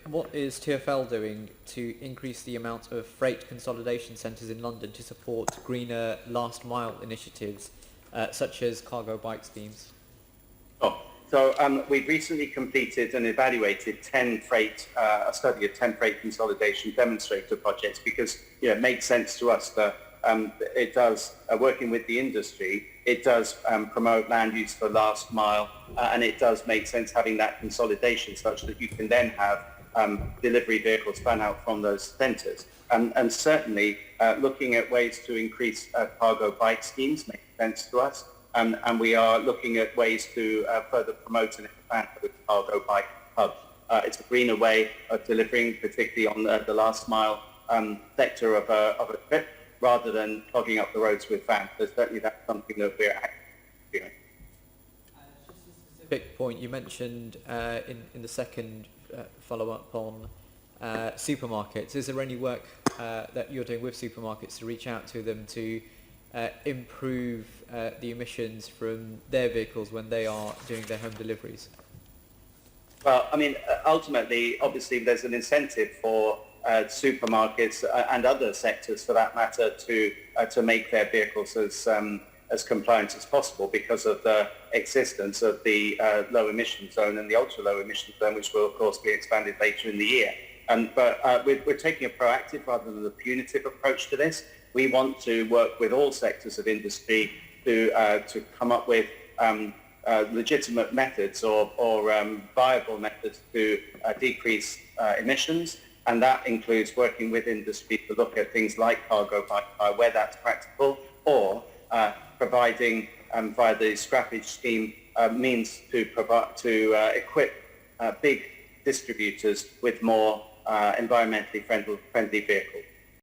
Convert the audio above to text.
what is TfL doing to increase the amount of freight consolidation centres in London to support greener last mile initiatives, such as cargo bike schemes? Oh, so we've recently completed and evaluated a study of 10 freight consolidation demonstrator projects because it makes sense to us that it does, working with the industry, it does promote land use for last mile, and it does make sense having that consolidation such that you can then have delivery vehicles spun out from those centres. And certainly looking at ways to increase cargo bike schemes makes sense to us. And we are looking at ways to further promote and expand the cargo bike hub. It's a greener way of delivering, particularly on the last mile sector of a trip, rather than clogging up the roads with vans. So certainly that's something that we're actively doing. Just a specific point, you mentioned in the second follow-up on supermarkets. Is there any work that you're doing with supermarkets to reach out to them to improve the emissions from their vehicles when they are doing their home deliveries? Well, I mean, ultimately, obviously, there's an incentive for supermarkets and other sectors, for that matter, to make their vehicles as compliant as possible because of the existence of the low emission zone and the ultra low emission zone, which will, of course, be expanded later in the year. But we're taking a proactive rather than a punitive approach to this. We want to work with all sectors of industry to come up with legitimate methods or viable methods to decrease emissions, and that includes working with industry to look at things like cargo bike hire where that's practical, or providing via the scrappage scheme means to equip big distributors with more environmentally friendly vehicles.